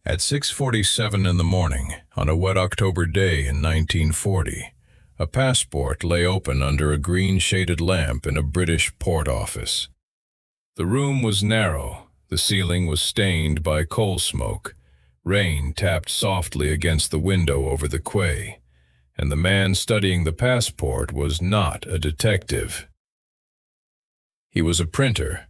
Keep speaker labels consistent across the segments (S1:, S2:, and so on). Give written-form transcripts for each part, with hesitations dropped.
S1: At 6:47 in the morning, on a wet October day in 1940, a passport lay open under a green-shaded lamp in a British port office. The room was narrow, the ceiling was stained by coal smoke, rain tapped softly against the window over the quay, and the man studying the passport was not a detective. He was a printer.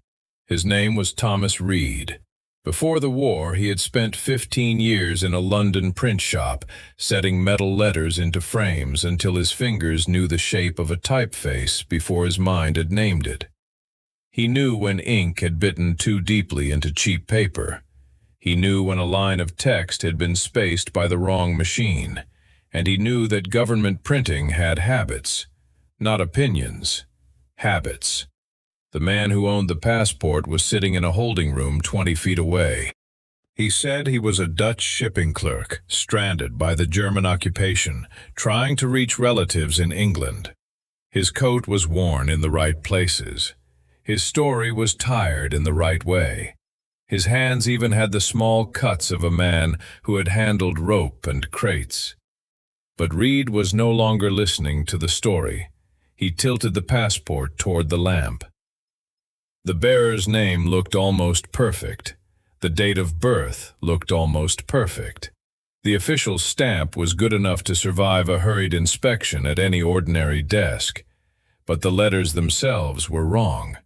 S1: His name was Thomas Reed. Before the war, he had spent 15 years in a London print shop, setting metal letters into frames until his fingers knew the shape of a typeface before his mind had named it. He knew when ink had bitten too deeply into cheap paper. He knew when a line of text had been spaced by the wrong machine, and he knew that government printing had habits, not opinions, habits. The man who owned the passport was sitting in a holding room 20 feet away. He said he was a Dutch shipping clerk, stranded by the German occupation, trying to reach relatives in England. His coat was worn in the right places. His story was tired in the right way. His hands even had the small cuts of a man who had handled rope and crates. But Reed was no longer listening to the story. He tilted the passport toward the lamp. The bearer's name looked almost perfect. The date of birth looked almost perfect. The official stamp was good enough to survive a hurried inspection at any ordinary desk. But the letters themselves were wrong.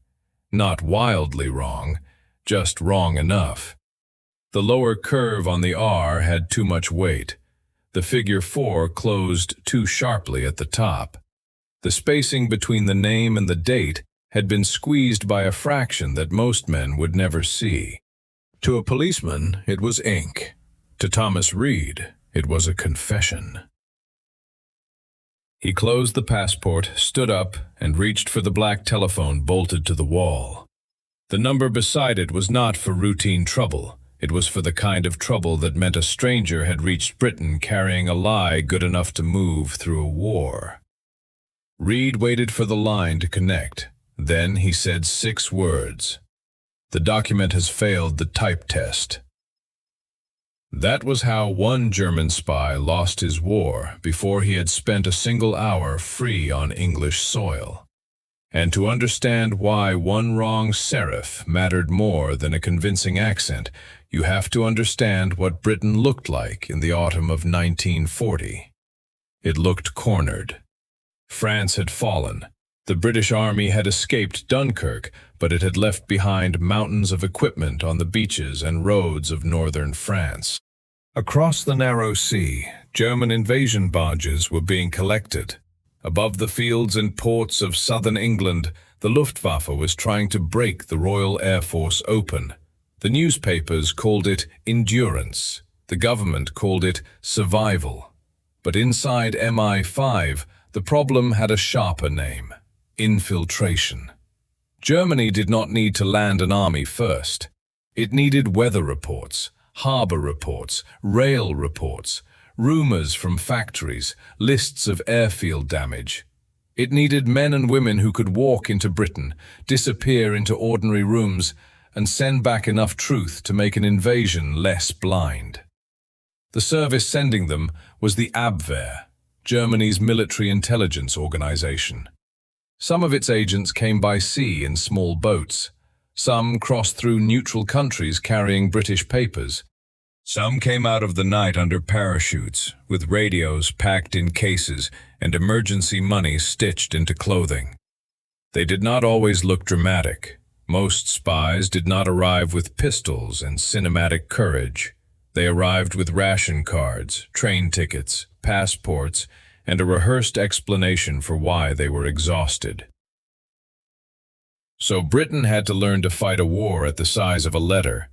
S1: Not wildly wrong, just wrong enough. The lower curve on the R had too much weight. The figure 4 closed too sharply at the top. The spacing between the name and the date had been squeezed by a fraction that most men would never see. To a policeman, it was ink. To Thomas Reed, it was a confession. He closed the passport, stood up, and reached for the black telephone bolted to the wall. The number beside it was not for routine trouble. It was for the kind of trouble that meant a stranger had reached Britain carrying a lie good enough to move through a war. Reed waited for the line to connect. Then he said 6 words. The document has failed the type test. That was how one German spy lost his war before he had spent a single hour free on English soil. And to understand why one wrong serif mattered more than a convincing accent, you have to understand what Britain looked like in the autumn of 1940. It looked cornered. France had fallen. The British Army had escaped Dunkirk, but it had left behind mountains of equipment on the beaches and roads of northern France. Across the narrow sea, German invasion barges were being collected. Above the fields and ports of southern England, the Luftwaffe was trying to break the Royal Air Force open. The newspapers called it endurance. The government called it survival. But inside MI5, the problem had a sharper name: infiltration. Germany did not need to land an army first. It needed weather reports, harbor reports, rail reports, rumors from factories, lists of airfield damage. It needed men and women who could walk into Britain, disappear into ordinary rooms, and send back enough truth to make an invasion less blind. The service sending them was the Abwehr, Germany's military intelligence organization. Some of its agents came by sea in small boats. Some crossed through neutral countries carrying British papers. Some came out of the night under parachutes, with radios packed in cases and emergency money stitched into clothing. They did not always look dramatic. Most spies did not arrive with pistols and cinematic courage. They arrived with ration cards, train tickets, passports, and a rehearsed explanation for why they were exhausted. So Britain had to learn to fight a war at the size of a letter.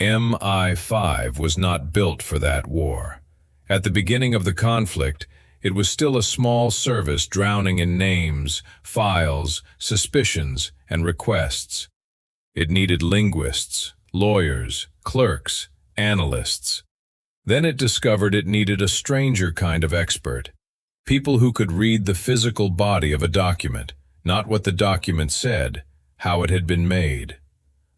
S1: MI5 was not built for that war. At the beginning of the conflict, it was still a small service drowning in names, files, suspicions, and requests. It needed linguists, lawyers, clerks, analysts. Then it discovered it needed a stranger kind of expert. People who could read the physical body of a document, not what the document said, how it had been made.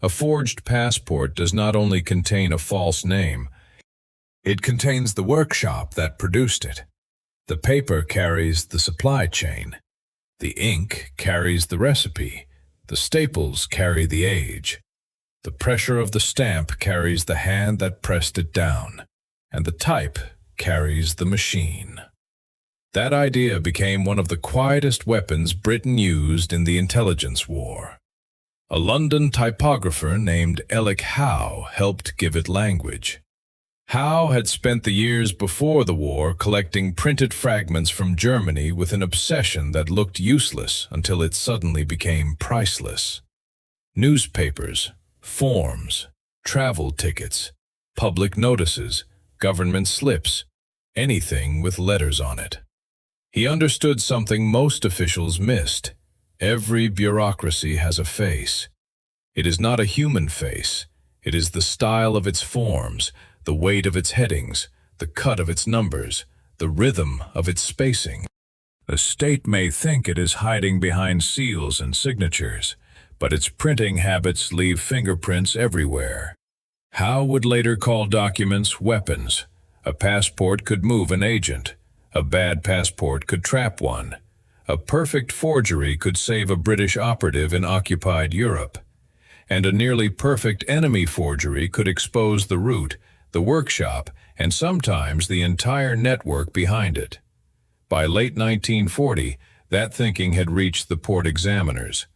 S1: A forged passport does not only contain a false name, It contains the workshop that produced it. The paper carries the supply chain. The ink carries the recipe. The staples carry the age. The pressure of the stamp carries the hand that pressed it down. And the type carries the machine. That idea became one of the quietest weapons Britain used in the intelligence war. A London typographer named Elick Howe helped give it language. Howe had spent the years before the war collecting printed fragments from Germany with an obsession that looked useless until it suddenly became priceless. Newspapers, forms, travel tickets, public notices, government slips, anything with letters on it. He understood something most officials missed. Every bureaucracy has a face. It is not a human face. It is the style of its forms, the weight of its headings, the cut of its numbers, the rhythm of its spacing. The state may think it is hiding behind seals and signatures, but its printing habits leave fingerprints everywhere. Howe would later call documents weapons. A passport could move an agent. A bad passport could trap one. A perfect forgery could save a British operative in occupied Europe. And a nearly perfect enemy forgery could expose the route, the workshop, and sometimes the entire network behind it. By late 1940, that thinking had reached the port examiners,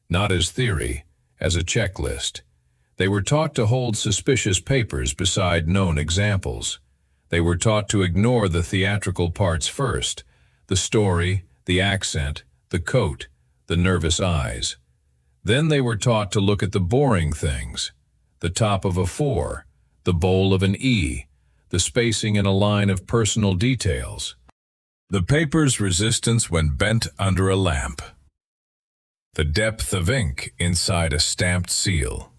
S1: not as theory, as a checklist. They were taught to hold suspicious papers beside known examples. They were taught to ignore the theatrical parts first, the story, the accent, the coat, the nervous eyes. Then they were taught to look at the boring things, the top of a 4, the bowl of an E, the spacing in a line of personal details. The paper's resistance when bent under a lamp. The depth of ink inside a stamped seal.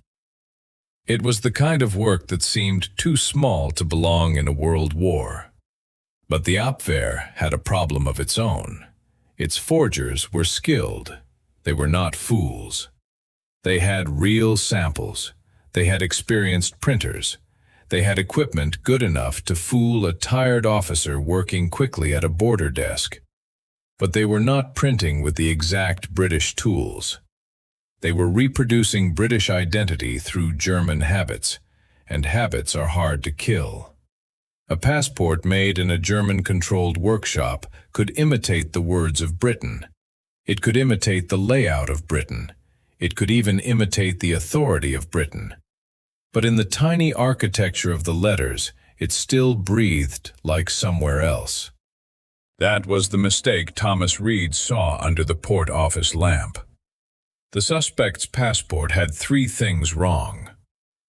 S1: It was the kind of work that seemed too small to belong in a world war. But the Abwehr had a problem of its own. Its forgers were skilled. They were not fools. They had real samples. They had experienced printers. They had equipment good enough to fool a tired officer working quickly at a border desk. But they were not printing with the exact British tools. They were reproducing British identity through German habits, and habits are hard to kill. A passport made in a German-controlled workshop could imitate the words of Britain. It could imitate the layout of Britain. It could even imitate the authority of Britain. But in the tiny architecture of the letters, it still breathed like somewhere else. That was the mistake Thomas Reed saw under the port office lamp. The suspect's passport had 3 things wrong.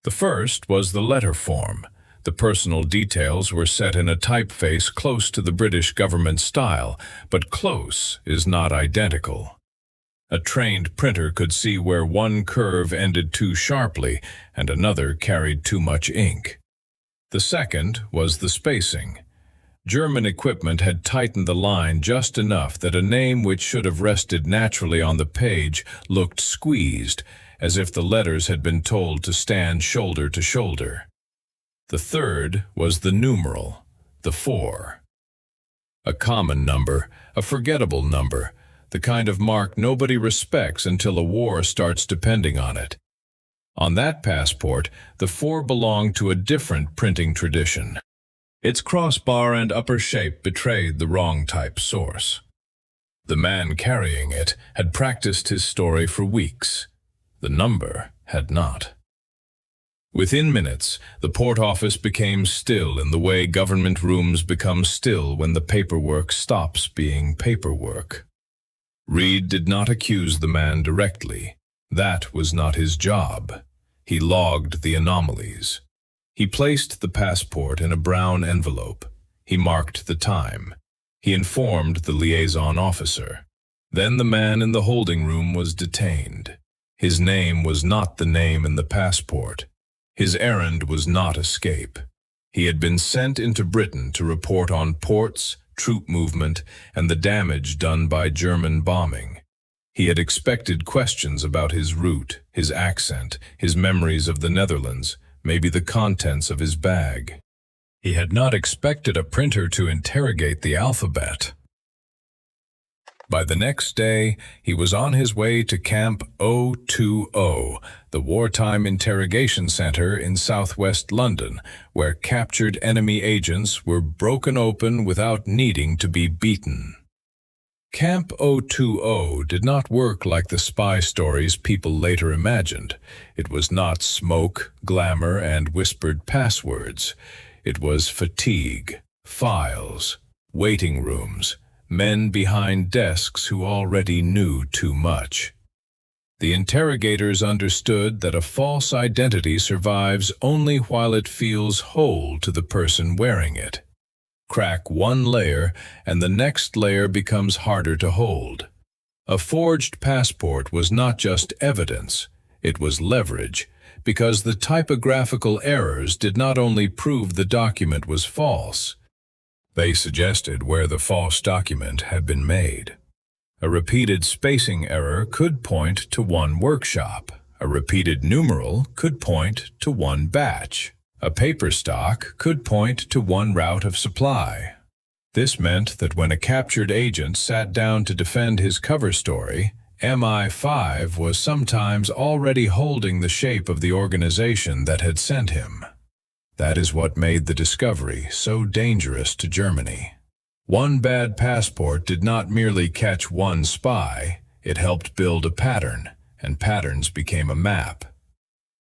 S1: The first was the letter form. The personal details were set in a typeface close to the British government style, but close is not identical. A trained printer could see where one curve ended too sharply and another carried too much ink. The second was the spacing. German equipment had tightened the line just enough that a name which should have rested naturally on the page looked squeezed, as if the letters had been told to stand shoulder to shoulder. The third was the numeral, the 4. A common number, a forgettable number, the kind of mark nobody respects until a war starts depending on it. On that passport, the 4 belonged to a different printing tradition. Its crossbar and upper shape betrayed the wrong type source. The man carrying it had practiced his story for weeks. The number had not. Within minutes, the port office became still in the way government rooms become still when the paperwork stops being paperwork. Reed did not accuse the man directly. That was not his job. He logged the anomalies. He placed the passport in a brown envelope. He marked the time. He informed the liaison officer. Then the man in the holding room was detained. His name was not the name in the passport. His errand was not escape. He had been sent into Britain to report on ports, troop movement, and the damage done by German bombing. He had expected questions about his route, his accent, his memories of the Netherlands, maybe the contents of his bag. He had not expected a printer to interrogate the alphabet. By the next day, he was on his way to Camp 020, the wartime interrogation center in southwest London, where captured enemy agents were broken open without needing to be beaten. Camp 020 did not work like the spy stories people later imagined. It was not smoke, glamour, and whispered passwords. It was fatigue, files, waiting rooms, men behind desks who already knew too much. The interrogators understood that a false identity survives only while it feels whole to the person wearing it. Crack one layer, and the next layer becomes harder to hold. A forged passport was not just evidence, it was leverage, because the typographical errors did not only prove the document was false, they suggested where the false document had been made. A repeated spacing error could point to one workshop. A repeated numeral could point to one batch. A paper stock could point to one route of supply. This meant that when a captured agent sat down to defend his cover story, MI5 was sometimes already holding the shape of the organization that had sent him. That is what made the discovery so dangerous to Germany. One bad passport did not merely catch one spy, it helped build a pattern, and patterns became a map.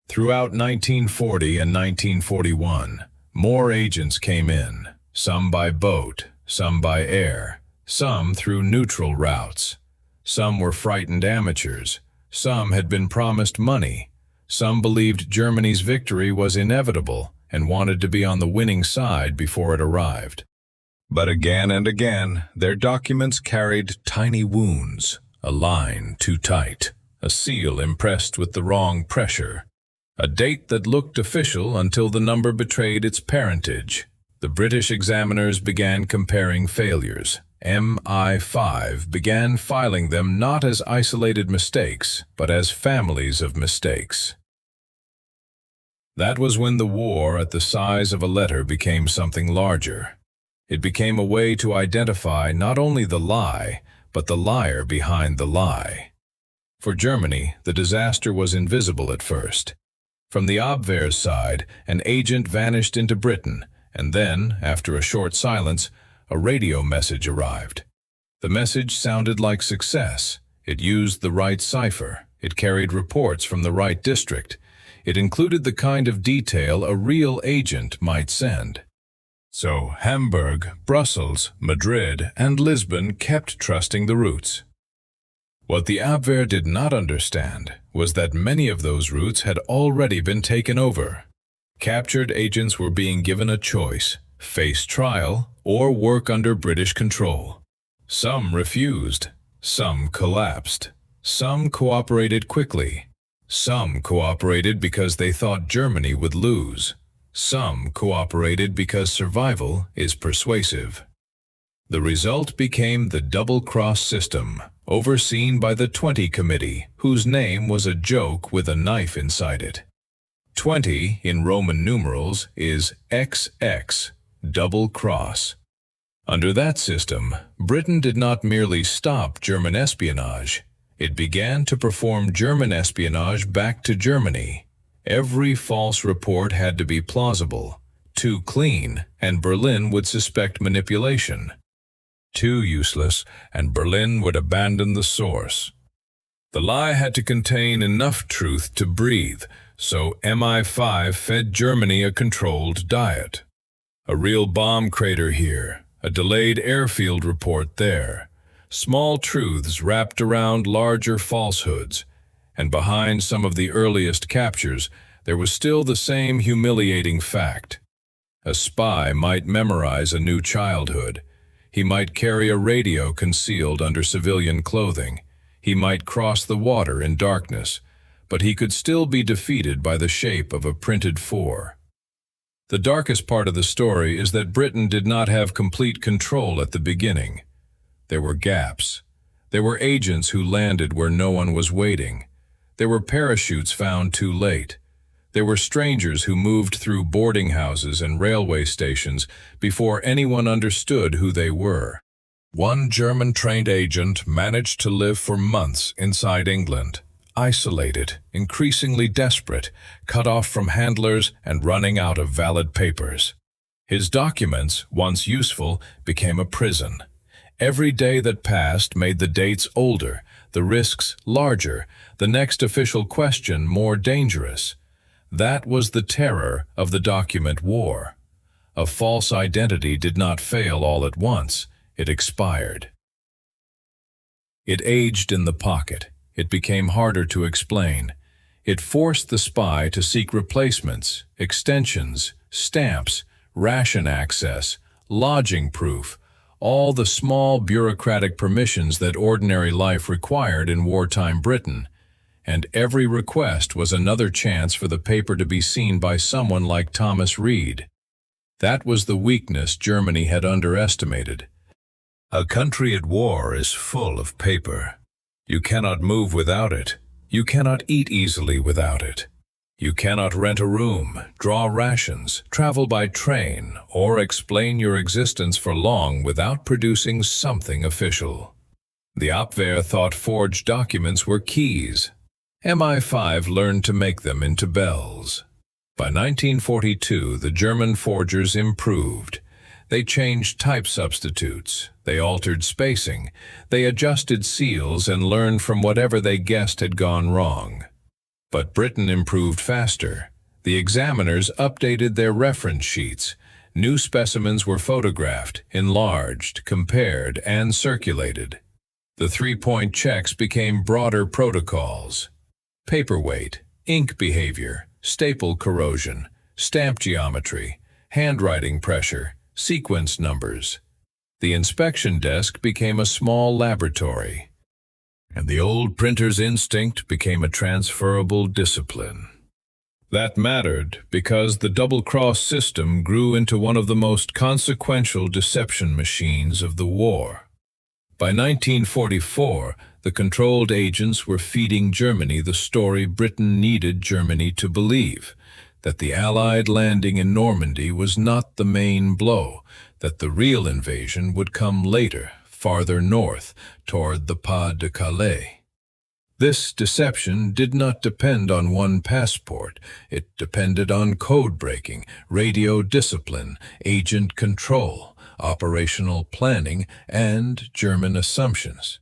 S1: Throughout 1940 and 1941, more agents came in, some by boat, some by air, some through neutral routes. Some were frightened amateurs, some had been promised money, some believed Germany's victory was inevitable and wanted to be on the winning side before it arrived. But again and again, their documents carried tiny wounds, a line too tight, a seal impressed with the wrong pressure, a date that looked official until the number betrayed its parentage. The British examiners began comparing failures. MI5 began filing them not as isolated mistakes, but as families of mistakes. That was when the war at the size of a letter became something larger. It became a way to identify not only the lie, but the liar behind the lie. For Germany, the disaster was invisible at first. From the Abwehr's side, an agent vanished into Britain, and then, after a short silence, a radio message arrived. The message sounded like success. It used the right cipher. It carried reports from the right district. It included the kind of detail a real agent might send. So Hamburg, Brussels, Madrid, and Lisbon kept trusting the routes. What the Abwehr did not understand was that many of those routes had already been taken over. Captured agents were being given a choice: face trial or work under British control. Some refused. Some collapsed. Some cooperated quickly. Some cooperated because they thought Germany would lose. Some cooperated because survival is persuasive. The result became the double-cross system, overseen by the 20 Committee, whose name was a joke with a knife inside it. 20 in Roman numerals is XX, double cross. Under that system, Britain did not merely stop German espionage. It began to perform German espionage back to Germany. Every false report had to be plausible. Too clean, and Berlin would suspect manipulation. Too useless, and Berlin would abandon the source. The lie had to contain enough truth to breathe, so MI5 fed Germany a controlled diet. A real bomb crater here, a delayed airfield report there, small truths wrapped around larger falsehoods, and behind some of the earliest captures, there was still the same humiliating fact. A spy might memorize a new childhood. He might carry a radio concealed under civilian clothing. He might cross the water in darkness, but he could still be defeated by the shape of a printed 4. The darkest part of the story is that Britain did not have complete control at the beginning. There were gaps. There were agents who landed where no one was waiting. There were parachutes found too late. There were strangers who moved through boarding houses and railway stations before anyone understood who they were. One German-trained agent managed to live for months inside England, isolated, increasingly desperate, cut off from handlers and running out of valid papers. His documents, once useful, became a prison. Every day that passed made the dates older, the risks larger, the next official question more dangerous. That was the terror of the document war. A false identity did not fail all at once. It expired. It aged in the pocket. It became harder to explain. It forced the spy to seek replacements, extensions, stamps, ration access, lodging proof, all the small bureaucratic permissions that ordinary life required in wartime Britain. And every request was another chance for the paper to be seen by someone like Thomas Reed. That was the weakness Germany had underestimated. A country at war is full of paper. You cannot move without it. You cannot eat easily without it. You cannot rent a room, draw rations, travel by train, or explain your existence for long without producing something official. The Abwehr thought forged documents were keys. MI5 learned to make them into bells. By 1942, the German forgers improved. They changed type substitutes, they altered spacing, they adjusted seals and learned from whatever they guessed had gone wrong. But Britain improved faster. The examiners updated their reference sheets. New specimens were photographed, enlarged, compared, and circulated. The three-point checks became broader protocols. Paperweight, ink behavior, staple corrosion, stamp geometry, handwriting pressure, sequence numbers. The inspection desk became a small laboratory, and the old printer's instinct became a transferable discipline. That mattered because the double-cross system grew into one of the most consequential deception machines of the war. By 1944, the controlled agents were feeding Germany the story Britain needed Germany to believe, that the Allied landing in Normandy was not the main blow, that the real invasion would come later, farther north, toward the Pas de Calais. This deception did not depend on one passport. It depended on code-breaking, radio discipline, agent control, operational planning, and German assumptions.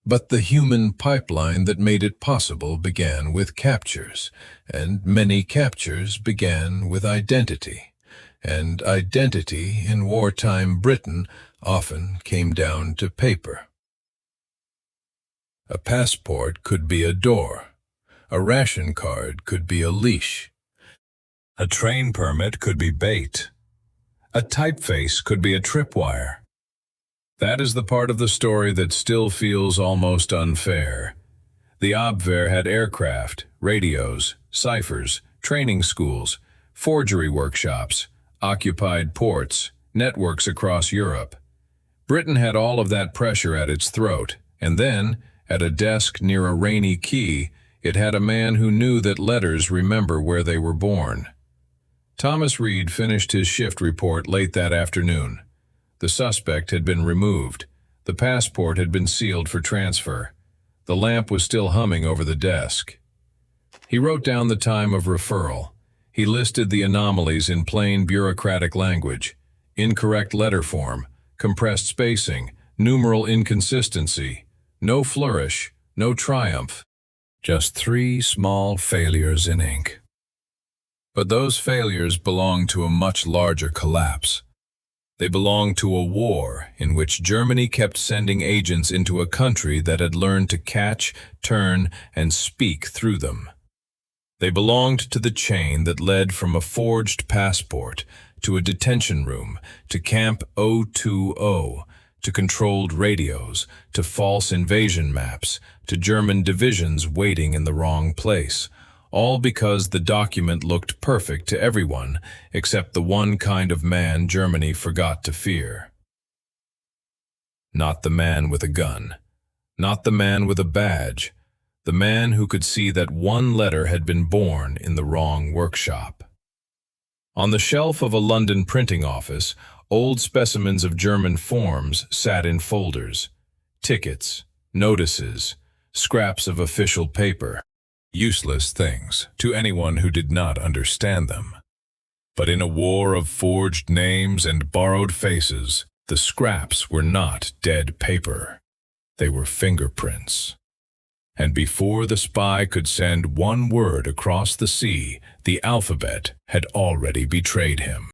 S1: But the human pipeline that made it possible began with captures, and many captures began with identity. And identity in wartime Britain often came down to paper. A passport could be a door. A ration card could be a leash. A train permit could be bait. A typeface could be a tripwire. That is the part of the story that still feels almost unfair. The Abwehr had aircraft, radios, ciphers, training schools, forgery workshops, occupied ports, networks across Europe. Britain had all of that pressure at its throat, and then, at a desk near a rainy quay, it had a man who knew that letters remember where they were born. Thomas Reed finished his shift report late that afternoon. The suspect had been removed. The passport had been sealed for transfer. The lamp was still humming over the desk. He wrote down the time of referral. He listed the anomalies in plain bureaucratic language: incorrect letter form, compressed spacing, numeral inconsistency, no flourish, no triumph. Just 3 small failures in ink. But those failures belonged to a much larger collapse. They belonged to a war in which Germany kept sending agents into a country that had learned to catch, turn, and speak through them. They belonged to the chain that led from a forged passport to a detention room, to Camp 020, to controlled radios, to false invasion maps, to German divisions waiting in the wrong place, all because the document looked perfect to everyone except the one kind of man Germany forgot to fear. Not the man with a gun, not the man with a badge, the man who could see that one letter had been born in the wrong workshop. On the shelf of a London printing office, old specimens of German forms sat in folders. Tickets, notices, scraps of official paper. Useless things to anyone who did not understand them. But in a war of forged names and borrowed faces, the scraps were not dead paper. They were fingerprints. And before the spy could send one word across the sea, the alphabet had already betrayed him.